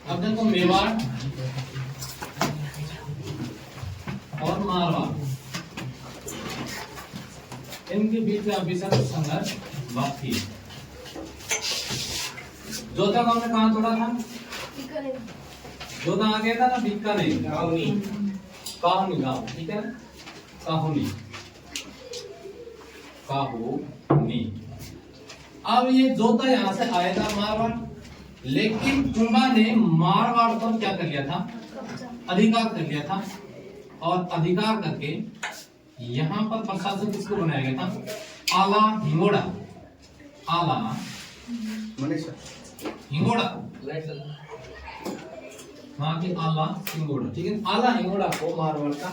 अब देखो मेवाड़ और मारवाड़, इनके बीच में अभी तक संघर्ष बाकी है। जोधा गांव में कहां तोड़ा था? जोधा आ गया था ना बीकानेर, काहुनी गांव, ठीक है ना, काहुनी। अब ये जोधा यहां से आया था मारवाड़, लेकिन कुंभा ने मारवाड़ पर क्या कर लिया था? अधिकार कर लिया था। और अधिकार करके यहाँ पर प्रशासन किसको बनाया गया था? आला हिंगोड़ा, आला हिंगोड़ा, वहां की आला हिंगोड़ा, ठीक है। आला हिंगोड़ा को मारवाड़ का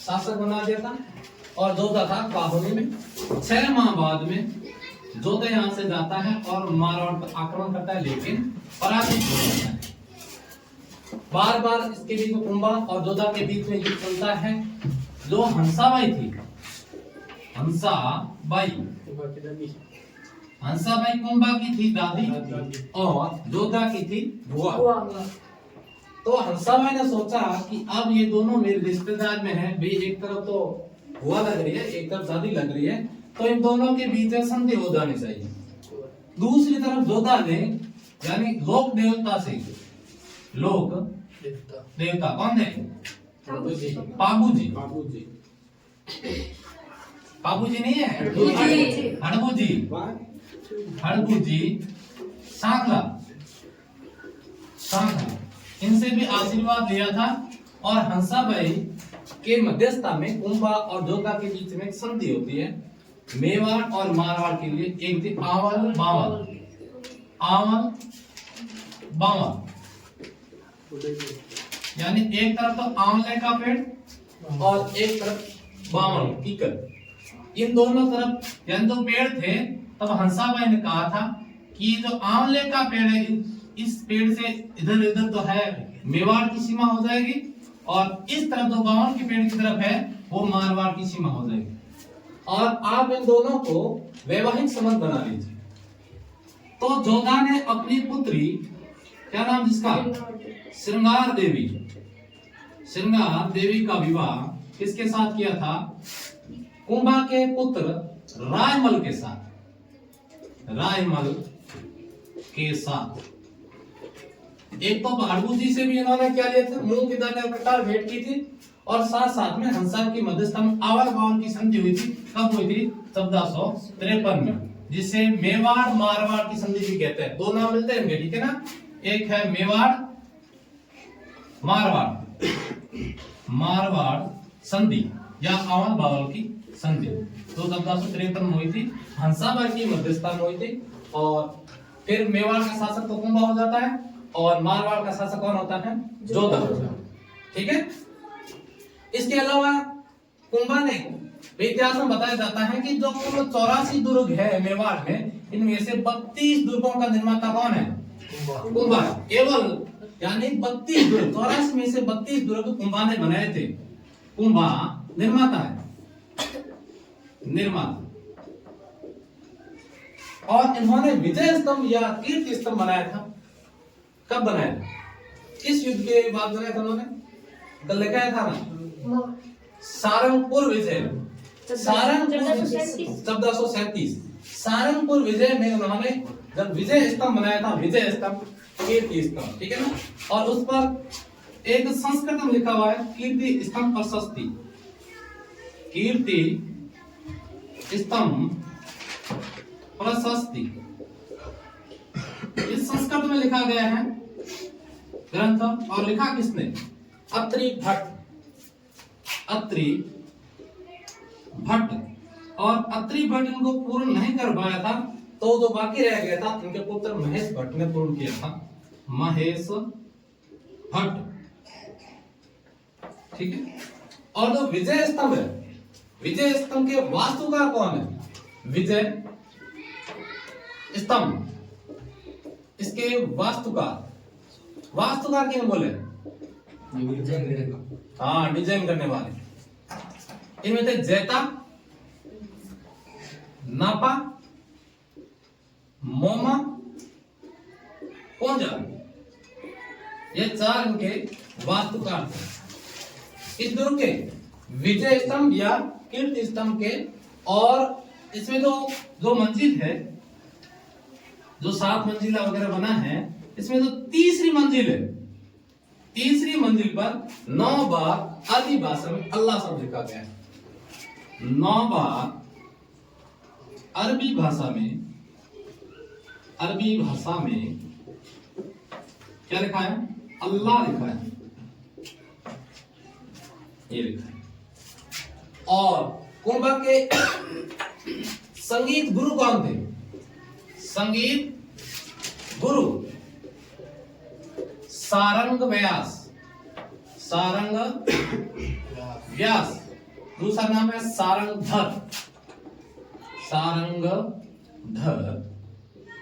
शासक बना दिया था और जोधा था काहुनी में। 6 माह बाद में जोधा यहाँ से जाता है और मारवाड़ पर आक्रमण करता है, लेकिन पराजित हो जाता है। बार बार इसके बीच में कुंभा और जोधा के बीच में युद्ध चलता है। जो हंसाबाई थी, हंसाबाई कुंभा की थी दादी और जोधा की थी बुआ। तो हंसाबाई ने सोचा कि अब ये दोनों मेरे रिश्तेदार में हैं, भी एक तरफ तो बुआ लग रही है, एक तरफ दादी लग रही है, तो इन दोनों के बीच में संधि हो जानी चाहिए। दूसरी तरफ जोधा ने यानी लोक देवता से, लोक देवता कौन है? पाबूजी, पाबूजी नहीं है, हड़बूजी, सांखला, इनसे भी आशीर्वाद लिया था। और हंसाबाई के मध्यस्थता में कुंभा और जोधा के बीच में संधि होती है। मेवाड़ और मारवाड़ के लिए एक थी आवल बावल, यानी एक तरफ तो आंवले का पेड़ और एक तरफ बावल कीकर। इन दोनों तरफ यानी दो पेड़ थे। तब हंसाबाई ने कहा था कि जो आंवले का पेड़ है, इस पेड़ से इधर इधर तो है मेवाड़ की सीमा हो जाएगी, और इस तरफ जो बावल के पेड़ की तरफ है वो मारवाड़ की सीमा हो जाएगी। और आप इन दोनों को वैवाहिक संबंध बना लीजिए। तो जोधा ने अपनी पुत्री, क्या नाम जिसका? श्रृंगार देवी, श्रृंगार देवी का विवाह किसके साथ किया था? कुंभा के पुत्र रायमल के साथ, रायमल के साथ। एक तो हड़बूजी से भी इन्होंने क्या लिया था? मुंह की दाने कटार भेंट की थी, और साथ साथ में हंसा की मध्यस्थता में आवल बावल की संधि हुई थी। कब हुई थी? 1453 में, जिसे मेवाड़ मारवाड़ की संधि भी कहते हैं। दो नाम मिलते हैं, ठीक है ना? एक है मेवाड़ मारवाड़, मारवाड़ संधि या आवल बावल की संधि, तो 1453 में हुई थी, हंसाबाई की मध्यस्थता में हुई थी। और फिर मेवाड़ का शासक तो कुंभा हो जाता है और मारवाड़ का शासक कौन होता है? जोधा, ठीक है। इसके अलावा कुंभा ने इतिहास में बताया जाता है कि जो कुल 84 दुर्ग है मेवाड़ में, इनमें से 32 दुर्गों का निर्माता कौन है? कुंभा। केवल यानी 32 दुर्ग, 84 में से 32 दुर्ग कुंभा ने बनाए थे। कुंभा निर्माता है, निर्माता। और इन्होंने विजय स्तंभ या कीर्ति स्तंभ बनाया था। कब बनाया? किस युद्ध के बाद बनाया था उन्होंने? कल लिखा था ना, सारंगपुर विजय, 1437, सारंगपुर विजय में उन्होंने जब विजय स्तंभ बनाया था, विजय स्तंभ, कीर्ति स्तंभ, ठीक है ना। और उस पर एक संस्कृत में लिखा हुआ है कीर्ति स्तंभ प्रशस्ति, कीर्ति स्तंभ प्रशस्ति। इस संस्कृत में लिखा गया है ग्रंथ, और लिखा किसने? अत्रि भट्ट, अत्रि भट्ट। और अत्रि भट्ट इनको पूर्ण नहीं कर पाया था, तो जो बाकी रह गया था इनके पुत्र महेश भट्ट ने पूर्ण किया था, महेश भट्ट, ठीक है। और जो विजय स्तंभ है, विजय स्तंभ के वास्तुकार कौन है? विजय स्तंभ, इसके वास्तुकार, वास्तुकार किन बोले? हाँ, डिजाइन करने वाले। इनमें थे जैता, नापा, मोमा, कौन जा? ये 4 इनके वास्तुकार थे। इस दुर्ग के विजय स्तंभ या कीर्ति स्तंभ के, और इसमें जो मंजिल है, जो 7 मंजिला वगैरह बना है, इसमें जो तीसरी मंजिल है, तीसरी मंजिल पर 9 बार अरबी भाषा में अल्लाह शब्द लिखा गया है। 9 बार अरबी भाषा में क्या लिखा है? अल्लाह लिखा है, ये लिखा है। और कुंभ के संगीत गुरु कौन थे? संगीत गुरु सारंग व्यास। सारंग व्यास, दूसरा नाम है सारंगधर। सारंगधर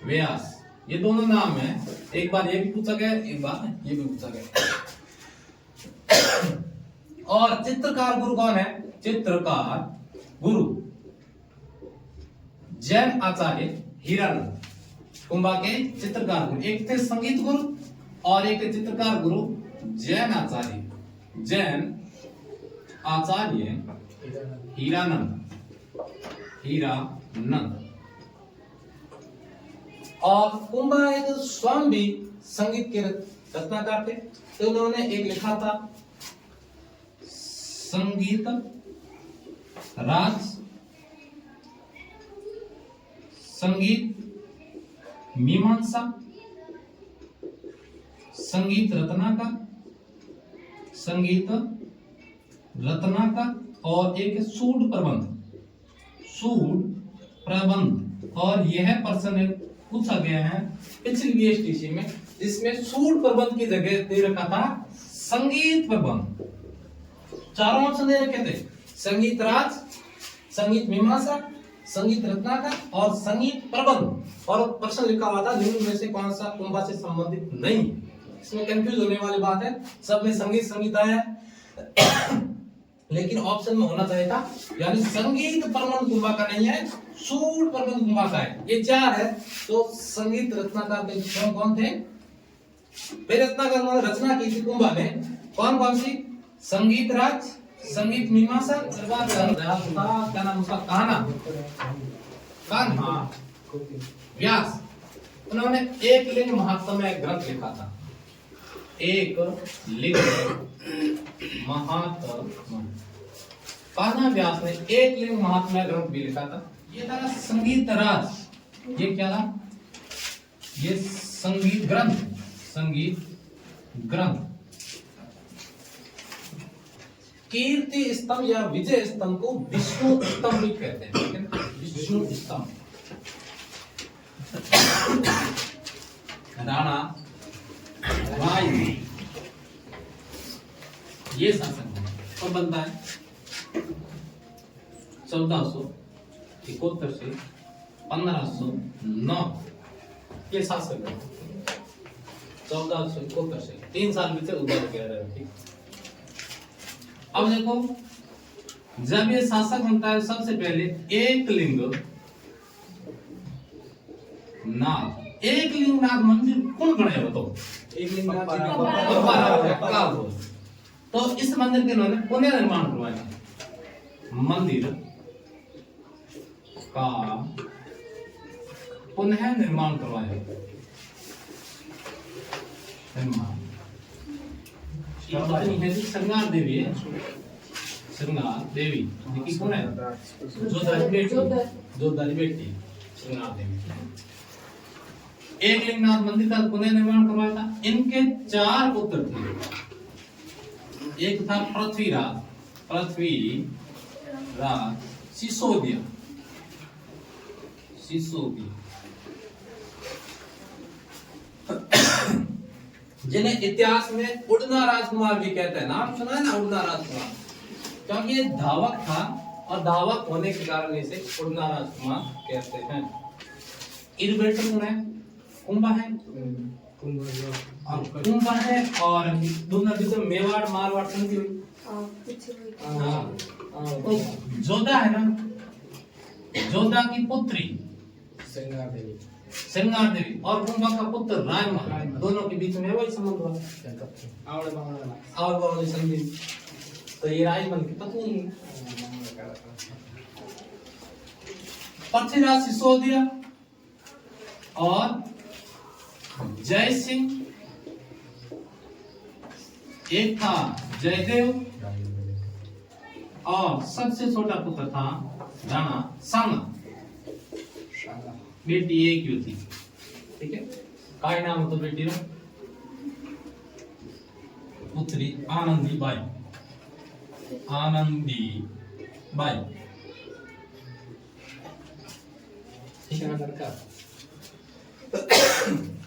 व्यास, ये दोनों नाम है। एक बार ये भी पूछा गया, एक बार ये भी पूछा गया। और चित्रकार गुरु कौन है? चित्रकार गुरु जैन आचार्य हीरानंद। कुंभा के चित्रकार गुरु एक थे संगीत गुरु और एक थे चित्रकार गुरु जैन आचार्य। जैन आचार्य हीरानंद। हीरानंद। और कुंभा एक स्वयं भी संगीत के रचनाकार थे, तो उन्होंने एक लिखा था संगीत राज, संगीत मीमांसा, संगीत रत्नाकर, संगीत रत्नाकर, और एक सूड प्रबंध। सूड प्रबंध। और यह प्रश्न पूछा गया है पिछली बीएसटीसी में, जिसमें सूड प्रबंध की जगह दे रखा था संगीत प्रबंध। चारों ऑप्शन दे रखे थे, संगीत राज, संगीत मीमांसा, संगीत रत्नाकर और संगीत प्रबंध। और प्रश्न लिखा हुआ था निम्न में से कौन सा कुंभा से संबंधित नहीं। इसमें कंफ्यूज होने वाली बात है, सब में संगीत संगीत आया है लेकिन ऑप्शन में होना चाहिए था, यानी संगीत प्रबंध कुंभा का नहीं है, सूड प्रबंध कुंभा का है। ये 4 है। तो संगीत रत्नाकर के कौन कौन थे? रत्नाकर ने रचना की थी कुंभा ने, कौन कौन सी? संगीत राज, संगीत मीमांसा, क्या नाम उसका? कान्हा व्यास। उन्होंने एक लिंग महात्म्य ग्रंथ लिखा था। एक लिंग महात्म्य, कान्हा व्यास ने एक लिंग महात्म्य ग्रंथ भी लिखा था। ये था संगीत राज। ये क्या था? ये संगीत ग्रंथ। संगीत ग्रंथ। कीर्ति स्तंभ या विजय स्तंभ को विष्णु स्तंभ भी कहते हैं। विष्णु स्तंभ। राणा राय ये शासन कब बनता है? 1471 से 1509 ये शासक है। 1471 से 3 साल बीते उधर गया रहे। अब देखो, जब ये शासक बनता है सबसे पहले एक लिंग नाथ। एक लिंग नाथ मंदिर कौन बनाया बताओ? एक लिंग नाथ तो इस मंदिर के उन्होंने पुनः निर्माण करवाया। मंदिर का पुनः निर्माण करवाया। श्रृंगार देवी है। श्रृंगार देवी देखी कौन है? जोधारी बेटी श्रृंगार देवी। एक लिंगनाथ मंदिर का पुनः निर्माण करवाया था। इनके 4 पुत्र थे। एक था पृथ्वीराज सिसोदिया। जिन्हें इतिहास में उड़ना राजकुमार भी कहते हैं। नाम सुना है ना, उड़ना राजकुमार, क्योंकि ये धावक था और धावक होने के कारण इसे उड़ना राजकुमार कहते हैं। इर्वेटर कौन है? कुंभा है। कुंभा है और दोनों जिसे मेवाड़ मारवाड़ संधि हुई। जोधा है ना, जोधा की पुत्री श्रृंगार देवी। श्रृंगार देवी और कुंभा का पुत्र रायमान, दोनों के बीच में वही संबंध हुआ और वाली संधि। तो ये रायमान की पत्नी है। पृथ्वीराज सिसोदिया और जय सिंह, एक था जयदेव और सबसे छोटा पुत्र था राणा सांगा। बेटी एक ही थी, ठीक है। काय नाम तो बेटी रो पुत्री आनंदी बाई, आनंदी बाई, ठीक है। लड़का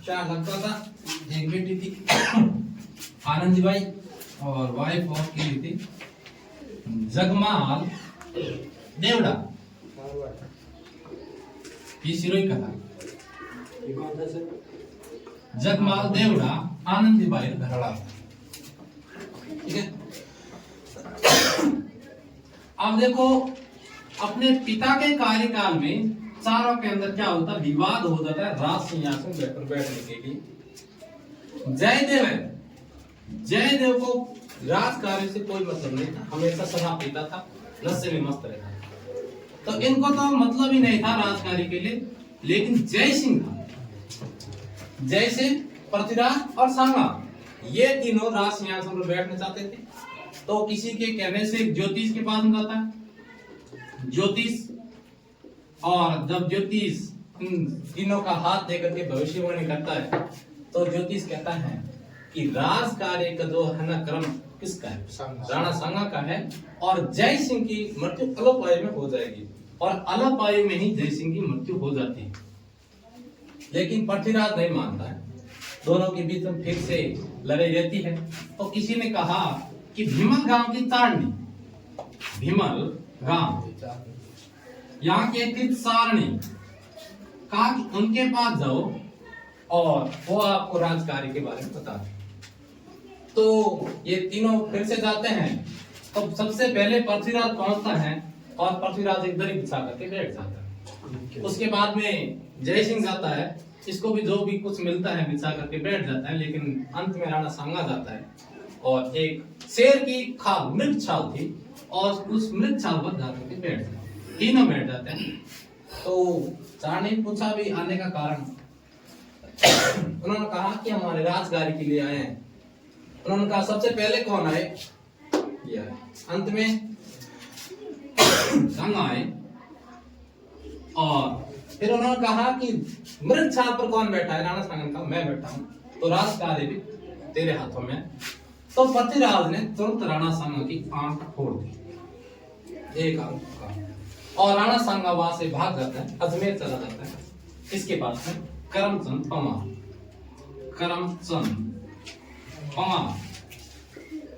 चार लड़का था, एक बेटी थी आनंदी बाई और वाइफ और की थी जगमाल देवड़ा। ये सिरोही का था। ये कौन था सर? जगमाल देवड़ा आनंदी बाई घरड़ा, ठीक है। अब देखो अपने पिता के कार्यकाल में चारों के अंदर क्या होता, विवाद हो जाता है राज सिंहासन पर बैठने के लिए। जयदेव है, जयदेव को राज कार्य से कोई मतलब नहीं था, हमेशा शराब पीता था, नशे में मस्त रहता था, तो इनको तो मतलब ही नहीं था राज कार्य के लिए। लेकिन जय सिंह था, जय सिंह, पृथ्वीराज और सांगा, ये तीनों राज सिंहासन पर बैठना चाहते थे। तो किसी के कहने से ज्योतिष के पास में जाता है, ज्योतिष, और जब ज्योतिष तीनों का हाथ देकर के भविष्यवाणी करता है तो ज्योतिष कहता है कि राज कार्य का जो है ना क्रम किसका है, राणा सांगा का है, और जय सिंह की मृत्यु अल्प आयु में हो जाएगी, और अल्प आयु में ही जय सिंह की मृत्यु हो जाती है। लेकिन पृथ्वीराज नहीं मानता है, दोनों के बीच में फिर से लड़ाई रहती है। तो किसी ने कहा कि भीमल गांव की तारणी, भीमल गांव यहाँ के स्थित सारणी, कहा कि उनके पास जाओ और वो आपको राजकार्य के बारे में बता दे। तो ये तीनों फिर से जाते हैं। तो सबसे पहले पृथ्वीराज पहुंचता है और पृथ्वीराज एक दरी बिछा करके बैठ जाता है। उसके बाद में जय सिंह जाता है, इसको भी जो भी कुछ मिलता है बिछा करके बैठ जाता है। लेकिन अंत में राणा सांगा जाता है और एक शेर की खाल, मृग छाल थी, और उस मृग छाल पर जाकर के बैठ जाते, तीनों बैठ जाते हैं। तो चार ने पूछा भी आने का कारण, उन्होंने कहा कि हमारे राजगारी के लिए आए हैं। उन्होंने कहा सबसे पहले कौन आए, ये आए। अंत में सांगा आए, और फिर उन्होंने कहा कि मृग छाल पर कौन बैठा है, राणा सांगा ने कहा मैं बैठा हूं, तो राजकार्य भी तेरे हाथों में। तो पृथ्वीराज ने तुरंत राणा सांगा की आंख फोड़ दी, एक आंख का, और राणा सांगा वहां से भाग जाता है, अजमेर चला जाता है। इसके पास में करमचंद परमार, करमचंद परमार,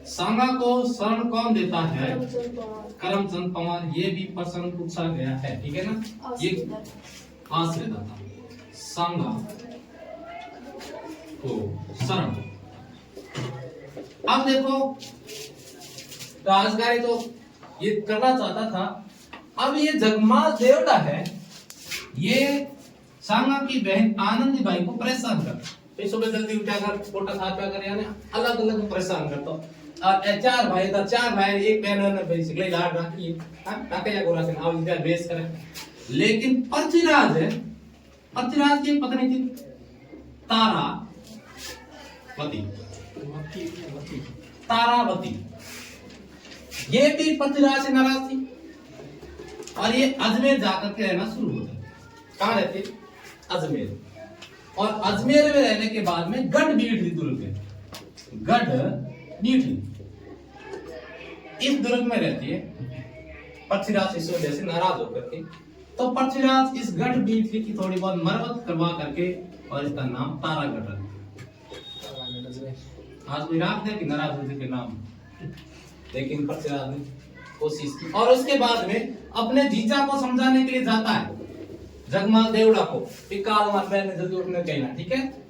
सांगा को शरण कौन देता है, करमचंद परमार। ये भी प्रश्न पूछा गया है, ठीक है ना। ये आश्रयदाता सांगा को शरण। अब देखो राजगारी तो ये करना चाहता था। अब ये जगमाल देवड़ा है, ये सांगा की बहन आनंदी बाई को परेशान करता, सुबह जल्दी उठा कर पोटा खा पिया कर, यानी अलग अलग परेशान करता। और चार भाई था, चार भाई एक बहन ने बेसिकली लाड रखी है, ताकि या गोरा से आओ इधर बेस करे। लेकिन पृथ्वीराज है, पृथ्वीराज की पत्नी थी तारावती, तारावती, ये भी पृथ्वीराज से नाराज थी, और ये अजमेर जाकर के रहना शुरू हो गया। कहाँ रहती, अजमेर। और अजमेर में रहने के बाद में गढ़ बीठी दुर्ग है, गढ़ बीठी, इस दुर्ग में रहती है पृथ्वीराज इस वजह से नाराज होकर के। तो पृथ्वीराज इस गढ़ बीठी की थोड़ी बहुत मरम्मत करवा करके और इसका नाम तारागढ़ रखा। आज भी रात है कि नाराज होने के नाम, लेकिन पृथ्वीराज ने कोशिश की। और उसके बाद में अपने जीजा को समझाने के लिए जाता है, जगमाल देवड़ा को, काल मार ने जल्दी उठने कहना, ठीक है।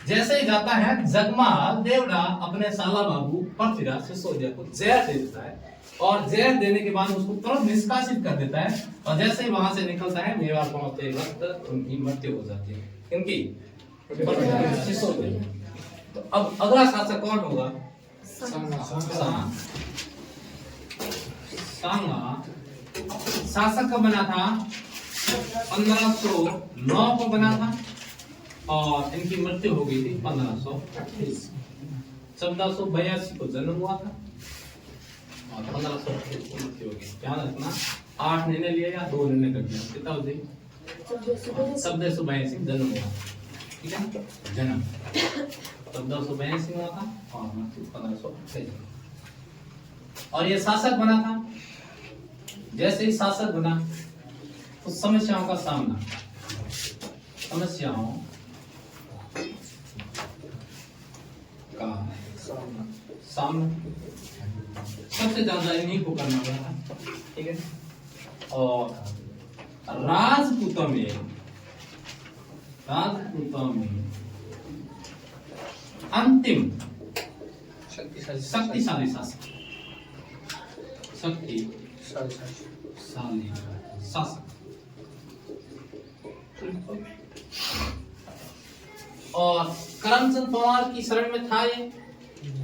जैसे ही जाता है जगमाल देवड़ा अपने साला बाबू पृथ्वीराज सिसोदिया को जहर दे देता है, और जहर देने के बाद उसको तुरंत निष्कासित कर देता है। और जैसे ही वहां से निकलता है मेवाड़ पहुंचते वक्त उनकी मृत्यु हो जाती है। इनकी सिसोदिया। तो अब अगला शासक कौन होगा? सांगा। सांगा शासक कब बना था? 1509 को बना था और इनकी मृत्यु हो गई थी 1528। 1482 को जन्म हुआ था और 1528 को मृत्यु हो गई। ध्यान रखना 8 निर्णय लिए या 2 निर्णय कर दिया। कितना हो गई? 1482 जन्म हुआ। ठीक है, जन्म 1482 हुआ था और मृत्यु 1528। और ये शासक बना था। जैसे ही शासक बना तो समस्याओं का सामना, समस्याओं का सामना सबसे ज्यादा इन्हीं को करना पड़ा। ठीक है, और राजपूतों में अंतिम शक्तिशाली शासक, शक्तिशाली शासक। और करमचंद पवार की शरण में था ये।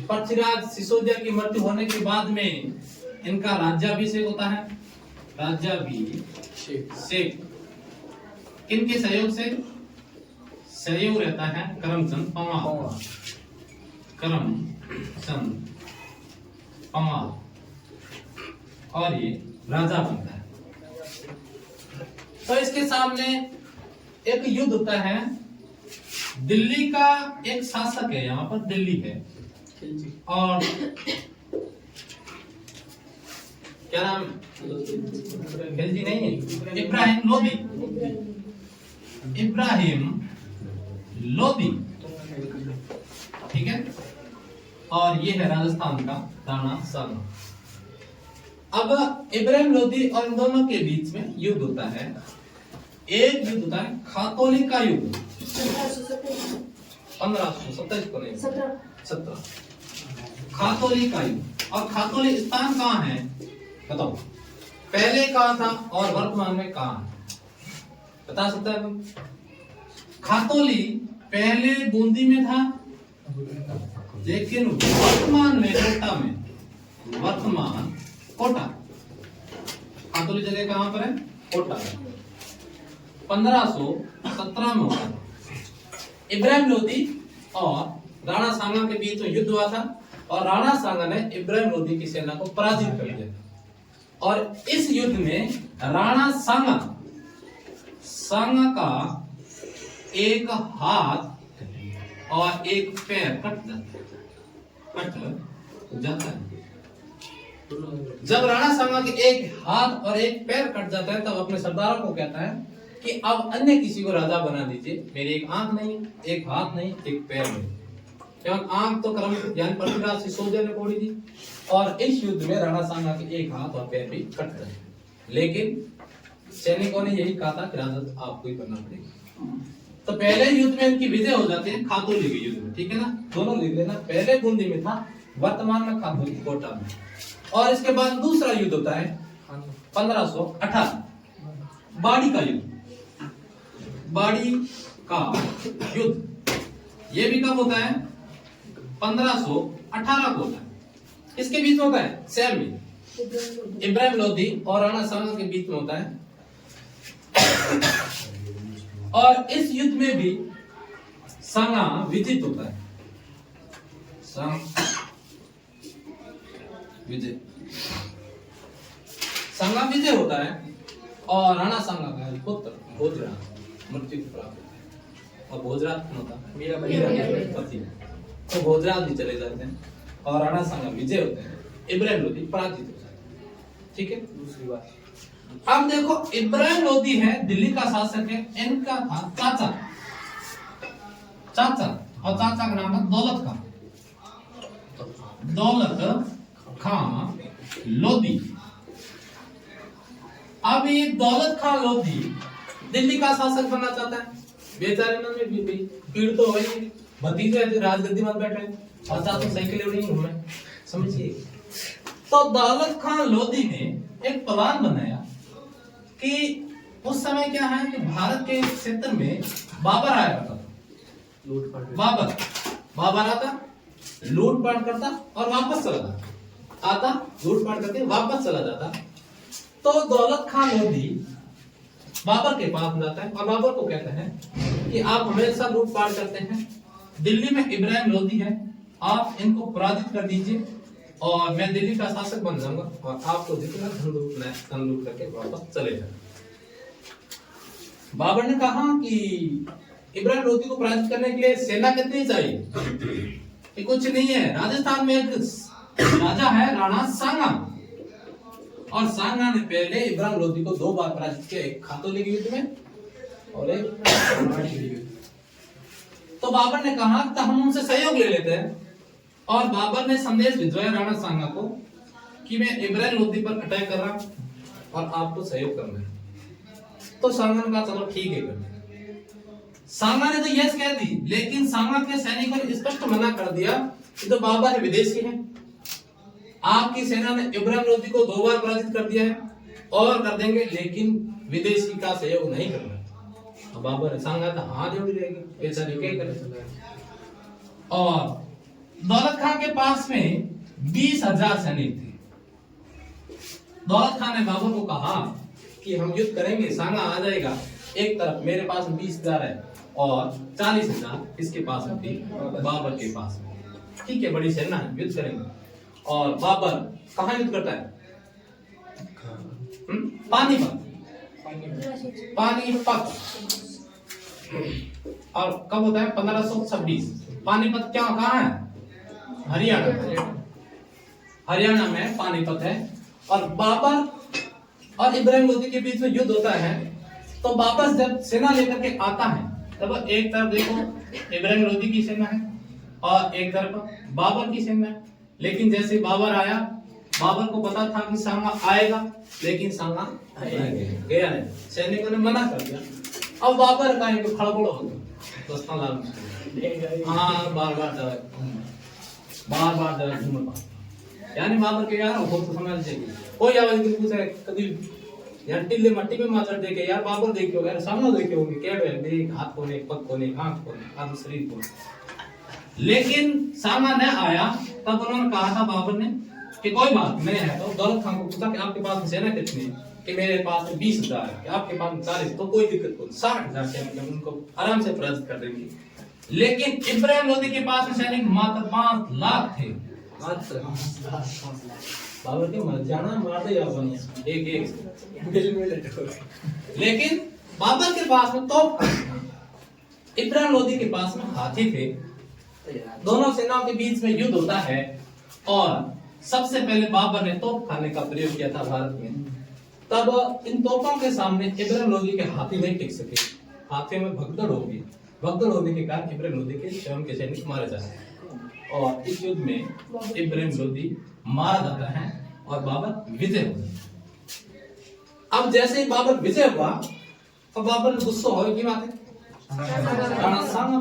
पृथ्वीराज सिसोदिया की मृत्यु होने के बाद में इनका राज्याभिषेक होता है। राज्याभिषेक किनके सहयोग से? सहयोग रहता है करमचंद पवार। करमचंद पवार और ये राजा बनता है। तो इसके सामने एक युद्ध होता है। दिल्ली का एक शासक है, यहाँ पर दिल्ली है और क्या नाम? खिलजी नहीं है, इब्राहिम लोदी। ठीक है, और ये है राजस्थान का राणा सांगा। अब इब्राहिम लोदी और इन दोनों के बीच में युद्ध होता है। एक युद्ध होता है खातौली का युद्ध 1527 को नहीं 17 खातौली का युद्ध। और खातौली स्थान कहाँ है बताओ? पहले कहाँ था और वर्तमान में कहाँ है? बता सकता है कोई? खातौली पहले बूंदी में था लेकिन वर्तमान में कोटा। खातौली जगह कहाँ पर है? कोटा। 1517 में हुआ। इब्राहिम लोदी और राणा सांगा के बीच में युद्ध हुआ था और राणा सांगा ने इब्राहिम लोदी की सेना को पराजित कर दिया। और इस युद्ध में राणा सांगा का एक हाथ और एक पैर कट जाता है। जब राणा सांगा के एक हाथ और एक पैर कट जाता है तब अपने सरदारों को कहता है कि अब अन्य किसी को राजा बना दीजिए। मेरी एक आंख नहीं, एक हाथ नहीं, एक पैर नहीं। क्योंकि आंख तो यानी पृथ्वीराज सिसोदिया ने तोड़ी थी और इस युद्ध में राणा सांगा के एक हाथ और पैर भी कट गए। लेकिन सैनिकों ने यही कहा था कि राजा आपको ही बनना पड़ेगा। तो पहले युद्ध में इनकी विजय हो जाती है खातौली के युद्ध में। ठीक है ना, दोनों लिख लेना। पहले बूंदी में था, वर्तमान में खातौली कोटा में। और इसके बाद दूसरा युद्ध होता है 1518 बाड़ी का युद्ध। बाड़ी का युद्ध ये भी कब होता है? 1518 को होता है। इसके बीच में होता है सेम में इब्राहिम लोदी और राणा सांगा के बीच में होता है। और इस युद्ध में भी सांगा विजित होता है। सांगा विजय होता है और राणा सांगा का पुत्र भोजराज मृत्यु प्राप्त होता है। और भोजराज कौन होता है? मीराबाई पति। तो भोजराज भी चले जाते हैं और राणा सांगा विजय होते हैं। इब्राहिम लोदी पराजित हो जाते हैं। ठीक है, दूसरी बात अब देखो, इब्राहिम लोदी है दिल्ली का शासक है। इनका था चाचा और चाचा का नाम था दौलत खां लोदी। अब ये दौलत खां लोदी दिल्ली का शासक बनना चाहता है। बेचारे ना में भी पीड़ तो हो ही, भतीजे राजगद्दी में बैठे और चाचा साइकिल उड़ी घूमे, समझिए। तो दौलत खां लोदी ने एक प्लान बनाया कि उस समय क्या है कि भारत के क्षेत्र में बाबर आया करता था, बाबर आता, लूटपाट करता और वापस चला जाता, आता लूटपाट करके वापस चला जाता। तो दौलत खान लोधी बाबर के पास जाता है और बाबर को कहता है कि आप हमेशा लूटपाट करते हैं, दिल्ली में इब्राहिम लोधी है, आप इनको पराजित कर दीजिए और मैं दिल्ली का शासक बन जाऊंगा और आपको जितना धन लूटना है धन लूट करके वापस चले जाए। बाबर ने कहा कि इब्राहिम लोधी को पराजित करने के लिए सेना कितनी चाहिए? ये कुछ नहीं है, राजस्थान में एक राजा है राणा सांगा, और सांगा ने पहले इब्राहिम लोधी को 2 बार पराजित किया, एक खातोली के युद्ध में और एक। तो बाबर ने कहा कि हम उनसे सहयोग ले लेते हैं, और बाबर ने संदेश भिजवाया राणा सांगा को कि मैं इब्राहिम लोधी पर अटैक कर रहा हूं और आपको सहयोग करना है। तो सांगा ने कहा चलो ठीक है कर। सांगा ने तो यस कह दी, लेकिन सांगा के सैनिकों ने स्पष्ट मना कर दिया कि तो बाबर है विदेशी है, आपकी सेना ने इब्राहिम लोधी को 2 बार पराजित कर दिया है और कर देंगे, लेकिन विदेशी का सहयोग नहीं करना। तो बाबर सांगा था हाथ जोड़ जाएगी, ऐसा नहीं क्या करे। और दौलत खान के पास में 20,000 सैनिक थे। दौलत खान ने बाबर को कहा कि हम युद्ध करेंगे, सांगा आ जाएगा, एक तरफ मेरे पास 20,000 है और 40,000 इसके पास में थी बाबर के पास में। ठीक है, बड़ी सेना है, युद्ध करेंगे। और बाबर कहाँ युद्ध करता है? पानीपत। और कब होता है? 1526। पानीपत क्या कहाँ है? हरियाणा में पानीपत है। और बाबर और इब्राहिम लोधी के बीच में युद्ध होता है। तो बाबर जब सेना लेकर के आता है तब एक तरफ देखो इब्राहिम लोधी की सेना है और एक तरफ बाबर की सेना है। लेकिन जैसे बाबर आया, बाबर को पता था कि सांगा आएगा, लेकिन सांगा गया नहीं, सैनिकों ने मना कर दिया। अब बाबर का एक खड़बड़ हो गया, हाँ बार बार घूम यानी बाबर के यार बहुत समझ जाएगी कोई आवाज नहीं पूछे कभी यार टिल्ले मट्टी पे माचर देके यार बाबर देखियो यार सामने देखे होंगे क्या देख हाथ कोने पग कोने आंख कोने आधे शरीर कोने। लेकिन सांगा न आया तब उन्होंने कहा था बाबर ने कि कोई बात नहीं है। तो दौलत खान को पूछा कि आपके पास सेना कितनी है? कि मेरे पास 20,000 है, आपके पास 40, तो कोई दिक्कत नहीं, 60,000 सैनिक उनको आराम से पराजित कर देंगे। लेकिन इब्राहिम लोधी के पास में सैनिक मात्र 5 लाख थे। बाबर के मर जाना मार दे या बनिया एक एक दिल में लटको। लेकिन बाबर के पास में तोप था, इब्राहिम लोधी के पास में हाथी थे। दोनों सेनाओं के बीच में युद्ध होता है और सबसे पहले बाबर ने तोप खाने का प्रयोग किया था भारत में। तब इन तोपों के सामने इब्राहिम लोधी के हाथी नहीं टिक सके, हाथी में भगदड़ होगी। भगदड़ होने के कारण इब्राहिम लोधी के स्वयं के सैनिक मारे जाते हैं और इस युद्ध में इब्राहिम लोधी मारा जाता है और बाबर विजय हो जाता है। अब जैसे ही बाबर विजय हुआ तो बाबर गुस्सा हो की बात है सांगा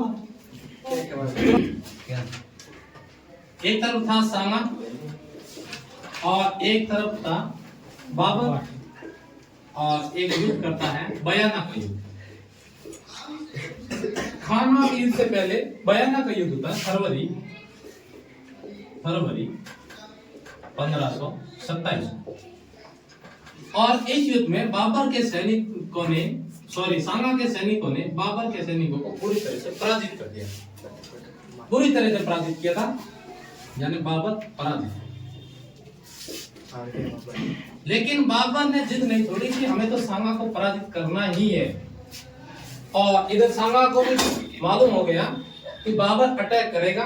एक तरफ था सांगा और एक तरफ था बाबर और एक युद्ध करता है बयाना का युद्ध। खानवा के युद्ध से पहले बयाना का युद्ध होता है फरवरी 1527। और इस युद्ध में बाबर के सैनिकों ने सांगा के सैनिकों ने बाबर के सैनिकों को पूरी तरह से पराजित कर दिया, पूरी तरह से पराजित किया था, यानी बाबर पराजित। लेकिन बाबर ने जिद नहीं छोड़ी कि हमें तो सांगा को पराजित करना ही है। और इधर सांगा को भी मालूम हो गया कि बाबर अटैक करेगा,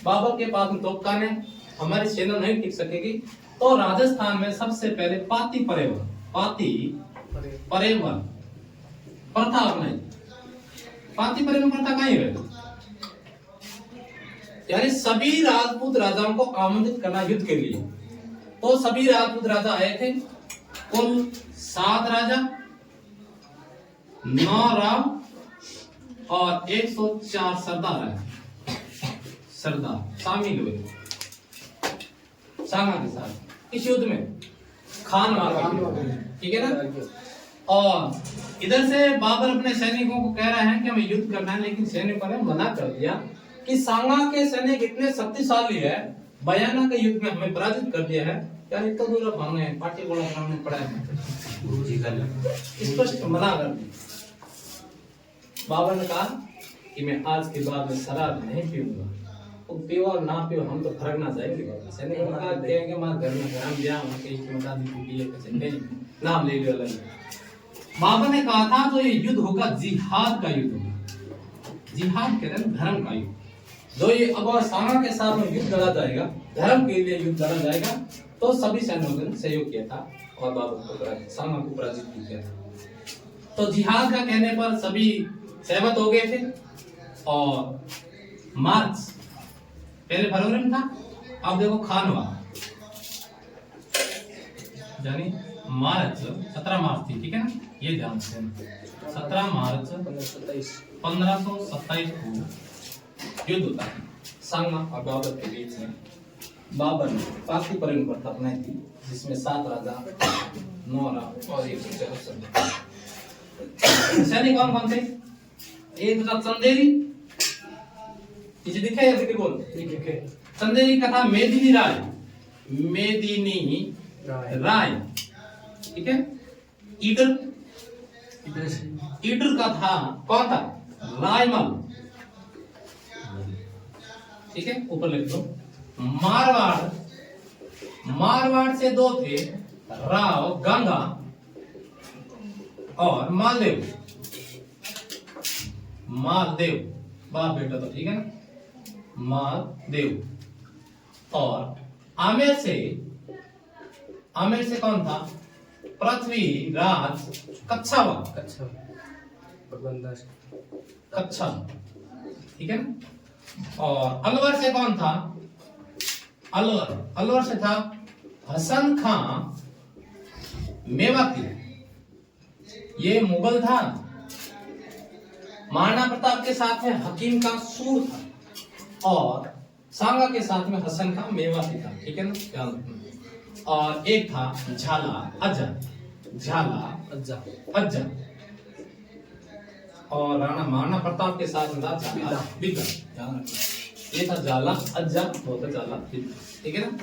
बाबर के पास में तोपखाने है, हमारी सेना नहीं टिक सकेगी। तो राजस्थान में सबसे पहले पाती परेवल प्रथा अपनाई। पाती परेवल प्रथा कहाँ है? यानी सभी राजपूत राजाओं को आमंत्रित करना युद्ध के लिए। तो सभी राजपूत राजा आए थे, कुल 7 राजा, 9 राव और 104 सरदार आए, सरदार शामिल हुए सांगा के साथ इस युद्ध में। खानवा, ठीक है ना। और इधर से बाबर अपने सैनिकों को कह रहे हैं कि हमें युद्ध करना है, लेकिन सैनिकों ने मना कर दिया कि सांगा के सैनिक इतने शक्तिशाली है, बयाना के युद्ध में हमें पराजित कर दिया है, यार इतना दूर भागने हैं, पार्टी गोला सामने पड़ा है, स्पष्ट मना कर दी। बाबर ने कहा कि मैं आज के बाद में शराब नहीं पीऊंगा, तो पियो और ना पियो हम तो फर्क ना जाएंगे। सैनिक कहेंगे मां घर में गरम दिया उनके हिम्मत आदमी पिए कैसे नहीं नाम ले लियो अलग। बाबर ने कहा था तो ये युद्ध होगा जिहाद का युद्ध होगा। जिहाद कहते हैं धर्म का युद्ध। जो ये अब सांगा के साथ में युद्ध लड़ा जाएगा, धर्म के लिए युद्ध लड़ा जाएगा, तो सभी सैनिकों ने सहयोग किया था और बाबर को सांगा को पराजित किया था। तो जिहाद का कहने पर सभी सहमत हो गए थे और मार्च पहले फरवरी में था, अब देखो खानवा यानी मार्च 17 मार्च थी, ठीक है ना, ये ध्यान से 17 मार्च 1527 को युद्ध होता है सांगा और बाबर के बीच में। बाबर ने पार्टी प्रथा अपनाई थी जिसमें 7 राजा 9 राजा और 114 सैनिक कौन कौन थे? एक था चंदेरी, इसे दिखा या दिखे बोल दिखे। चंदेरी का था मेदिनी राय, मेदिनी राय, ठीक है। ईडर, ईडर का था कौन था? रायमल, ठीक है, ऊपर लिख दो। मारवाड़, मारवाड़ से 2 थे, राव गंगा और मालदेव, मालदेव बाप बेटा तो ठीक है ना, मालदेव। और आमेर से कौन था? पृथ्वी राज कच्छावा, कच्छा, ठीक है ना। और अलवर से कौन था? अलवर, अलवर से था हसन खां मेवाती, ये मुगल था। महाराणा प्रताप के साथ में हकीम का सूर था और सांगा के साथ में हसन खां मेवाती था, ठीक है ना, ध्यान रखना। और एक था झाला अज्जा, झाला अज्जा, अज्जा। और राणा महाराणा प्रताप के साथ में था झाला बिगड़, ध्यान रखना। ये था झाला अज्जा, वो था झाला बिगड़, ठीक है ना।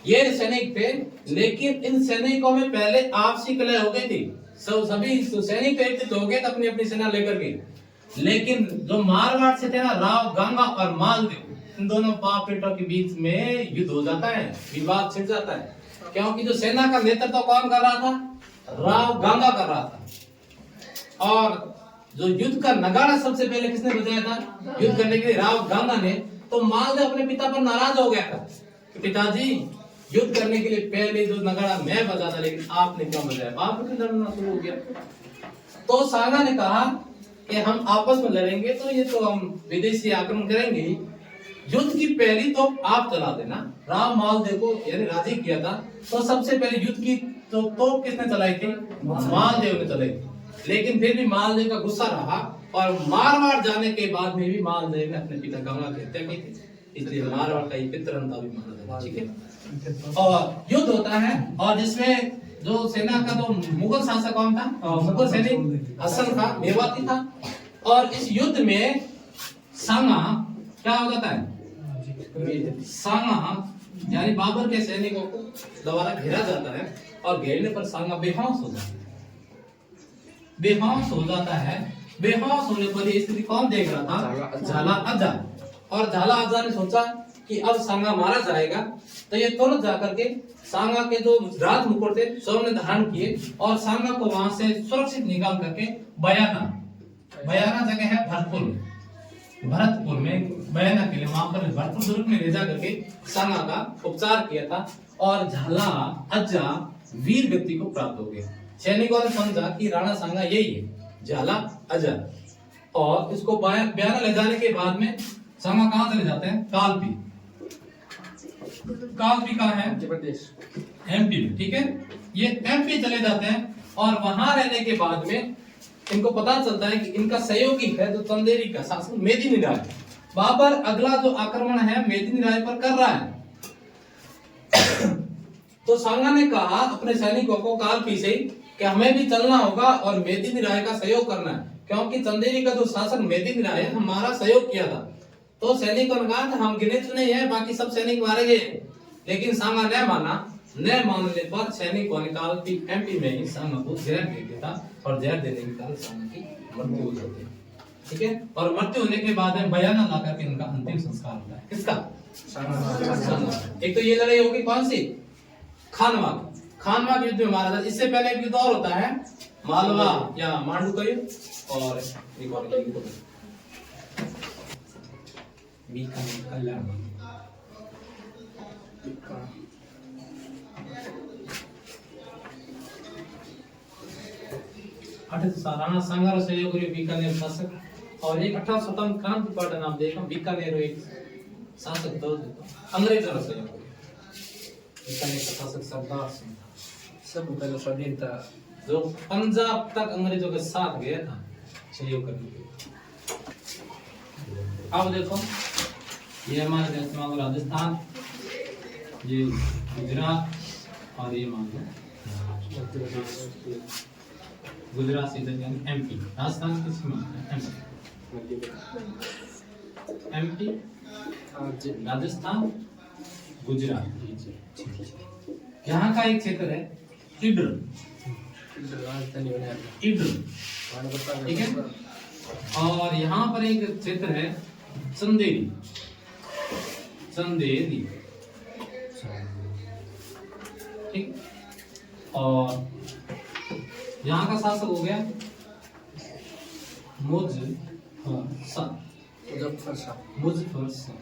ये सैनिक थे, लेकिन इन सैनिकों में पहले आपसी कलह हो गई थी। सभी सैनिक एकत्रित हो गए अपनी अपनी सेना लेकर के, लेकिन जो मारवाड़ से थे ना, राव गंगा और मालदेव, इन दोनों बाप बेटों के बीच में युद्ध हो जाता है, विवाद छिड़ जाता है। क्योंकि जो सेना का नेतृत्व कौन कर रहा था? राव गंगा कर रहा था। और जो युद्ध का नगाड़ा सबसे पहले किसने बजाया था युद्ध करने के लिए? राव गंगा ने। तो मालदेव अपने पिता पर नाराज हो गया था कि पिताजी युद्ध करने के लिए पहले जो नगाड़ा मैं बजा था, लेकिन आपने क्यों बजाया? बाप बेटे लड़ना शुरू हो गया। तो सांगा ने कहा कि हम आपस में लड़ेंगे तो ये तो हम विदेशी आक्रमण करेंगे, युद्ध की पहली तो आप चला देना। राम मालदेव को यानी राजी किया था। तो सबसे पहले युद्ध की तो तोप किसने चलाई थी? मालदेव ने चलाई थी। लेकिन फिर भी मालदेव का गुस्सा रहा और मारवाड़ जाने के बाद में भी मालदेव ने अपने पिता गंगा की हत्या की थी, इसलिए मारवाड़ का ये पितरंता भी माना जाता है, ठीक है। और युद्ध होता है और जिसमें जो सेना का जो मुगल शासक कौन था? मुगल सैनिक हसन खां मेवाती था। और इस युद्ध में सांगा क्या हो जाता है? सांगा यानी बाबर के सैनिकों को दोबारा घेरा जाता है और घेरने पर सांगा बेहोश हो जाता है, बेहोश हो जाता है। बेहोश होने पर ये स्थिति कौन देख रहा था? झाला अज्जा। और झाला अज्जा ने सोचा कि अब सांगा मारा जाएगा, तो ये तुरंत जाकर के सांगा के जो राज मुकुट थे सबने धारण किए और सांगा को वहां से सुरक्षित निकाल करके बयाना, बयाना जगह है भरतपुर में, भरतपुर में बयाना के लिए वहां पर भरतपुर दुर्ग में ले जा करके सांगा का उपचार किया था। और झाला अज्जा वीर गति को प्राप्त हो गए। सैनिकों ने समझा कि राणा सांगा यही है, झाला अज्जा। और इसको बयाना ले जाने के बाद में सांगा कहां चले जाते हैं? कालपी। कालपी कहां है? एमपी में, ठीक है। ये एमपी चले जाते हैं और वहां रहने के बाद में इनको पता चलता है कि इनका सहयोगी है जो चंदेरी का शासक मेदिनी राय। बाबर अगला जो आक्रमण है मेदिनी राय पर कर रहा है। तो सांगा ने कहा अपने सैनिकों को कालपी से कि हमें भी चलना होगा और मेदिनी राय का सहयोग करना है, क्योंकि चंदेरी का जो शासक मेदिनी राय है हमारा सहयोग किया था। तो सैनिकों ने कहा था हम गिने चुने हैं, बाकी सब सैनिक मारे गए, लेकिन सांगा न माना। न मानने पर सैनिकों ने कालपी एमपी में ही सांगा को जहर दे दिया था और जहर देने के कारण सांगा की मृत्यु हो जाती है। ठीक है, और मृत्यु होने के बाद में बयाना ला करके उनका अंतिम संस्कार होता है। किसका? सांगा। एक तो ये लड़ाई होगी कौन सी? खानवा। खानवा के युद्ध में मारा था। इससे पहले एक युद्ध और होता है, मालवा या मांडू का युद्ध, और एक और युद्ध बीकानेर कल्याण। राणा सांगा रो सहयोग करियो बीकानेर शासक, और एक 1857 क्रांति पार्टी नाम देखो बीकानेर रो एक शासक दो अंग्रेजों रो सहयोग करियो। बीकानेर का शासक सरदार सिंह था, सब पहले स्वाधीनता जो पंजाब तक अंग्रेजों के साथ गया था सहयोग करने के लिए। अब देखो ये हमारे देश में राजस्थान, ये गुजरात, और ये मान लो गुजरात से इधर यानी एमपी। राजस्थान किसमें आता है? एमपी, राजस्थान, गुजरात। यहाँ का एक क्षेत्र है इडर, ठीक है, और यहाँ पर एक क्षेत्र है चंदेरी। चंदेरी, ठीक, और यहाँ का शासक हो गया मुजफ्फर शाह,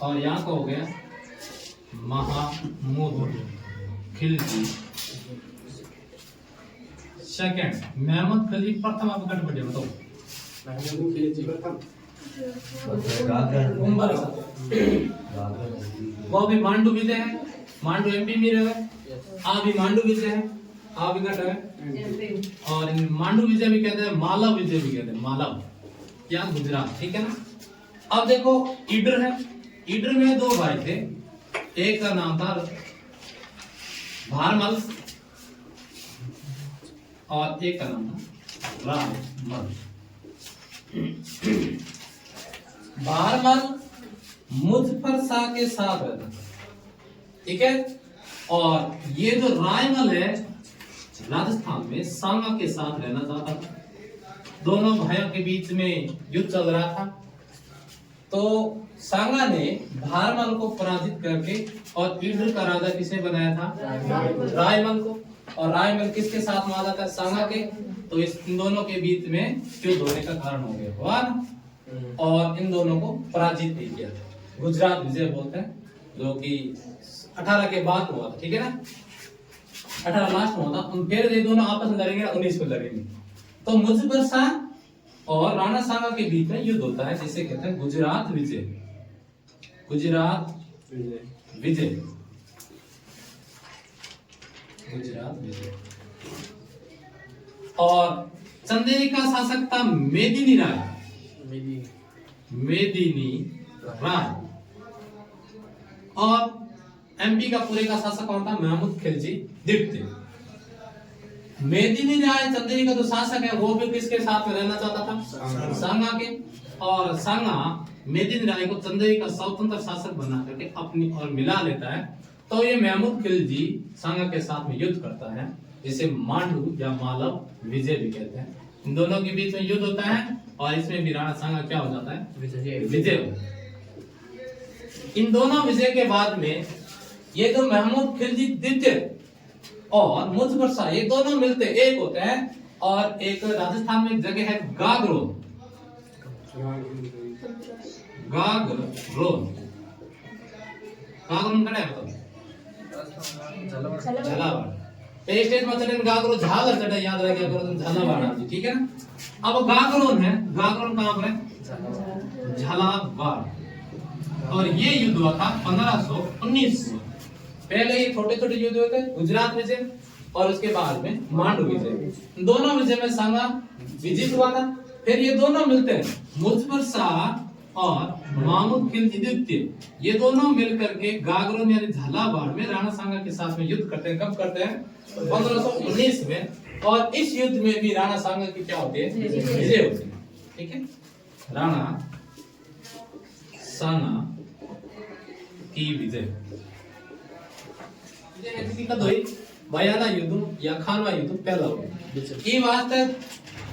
और यहाँ का हो गया महमूद खिलजी सेकंड। महमूद खिलजी प्रथम। आप गट बढ़े बताओ। महमूद खिलजी प्रथम, वो भी मांडू विजय है, मांडू एमपी में रहे, आ भी मांडू विजय है, आ भी घट है, और मांडू विजय भी कहते हैं, मालव विजय भी कहते हैं, मालव या गुजरात। ठीक है ना। अब देखो ईडर है, ईडर में दो भाई थे, एक का नाम था भारमल और एक का नाम था राममल। भारमल मुजफ्फर शाह के साथ रहता था, ठीक है, और ये जो रायमल है राजस्थान में सांगा के साथ रहना चाहता था। दोनों भाइयों के बीच में युद्ध चल रहा था, तो सांगा ने भारमल को पराजित करके और ईडर का राजा किसे बनाया था? रायमल को। और रायमल किसके साथ मारा था? सांगा के। तो इस इन दोनों के बीच में युद्ध होने का कारण हो गया, हुआ ना? और इन दोनों को पराजित भी किया था। गुजरात विजय बोलते हैं, जो कि 18 के बाद हुआ था, ठीक है ना। 18 लास्ट में होता, फिर ये दोनों आपस में लड़ेंगे, 19 में लड़ेंगे। तो मुजफ्फर शाह और राणा सांगा के बीच में युद्ध होता है, जिसे कहते हैं गुजरात विजय। गुजरात विजय, गुजरात विजय। और चंदेरी का शासक था मेदिनी राय, मेदिनी राय, और एमपी का पूरे का शासक कौन था? महमूद खिलजी द्वितीय। मेदिनी राय चंदेरी का जो शासक है वो भी किसके साथ में रहना चाहता था? सांगा के। और सांगा मेदिनी राय को चंदेरी का स्वतंत्र शासक बना करके अपनी ओर मिला लेता है। तो ये महमूद खिलजी सांगा के साथ में युद्ध करता है, जिसे मांडू या मालव विजय भी कहते हैं। इन दोनों के बीच में युद्ध होता है, और इसमें भी राणा सांगा क्या हो जाता है? विजय हो। इन दोनों विजय के बाद में ये जो महमूद खिलजी द्वितीय और मुजफ्फर शाह, ये दोनों मिलते एक होते हैं। और एक राजस्थान में एक जगह है गागरो, गागरो, गागरो कड़े बताओ। झालावाड़ पे स्टेज में चले गागरो, झालर चढ़े, याद रखिए करो तुम, झालावाड़, ठीक है ना। अब गागरोन है, गागरोन कहां पर है? झालावाड़। और ये युद्ध हुआ था 1519 में। पहले ये छोटे छोटे युद्ध हुए थे, गुजरात विजय और उसके बाद में मांडू विजय। दोनों विजय में सांगा विजित हुआ था। फिर ये दोनों मिलते हैं, मुजफ्फर शाह और महमूद खिलजी द्वितीय, ये दोनों मिलकर के गागरोन यानी झालावाड़ में राणा सांगा के साथ में युद्ध करते हैं। कब करते हैं? 1519 में। और इस युद्ध में भी राणा सांगा की क्या होती है? विजय होती है। ठीक है, राणा सांगा की विजय कद हुई? बयाना युद्ध या खानवा युद्ध पहला हुआ। ये वास्ते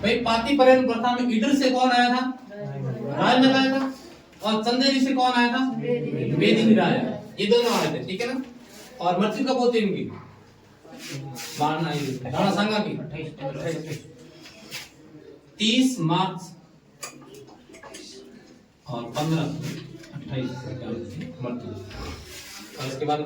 भाई पातीपरेन प्रथा में ईडर से कौन आया था? राजनल आया था। और चंदेरी से कौन आया था? वेदिनी राय आया। ये दोनों आए थे। ठीक है ना। और मृत्यु कब होती इनकी? राणा सांगा की 30 मार्च और 15 28 मृत्यु। और इसके बाद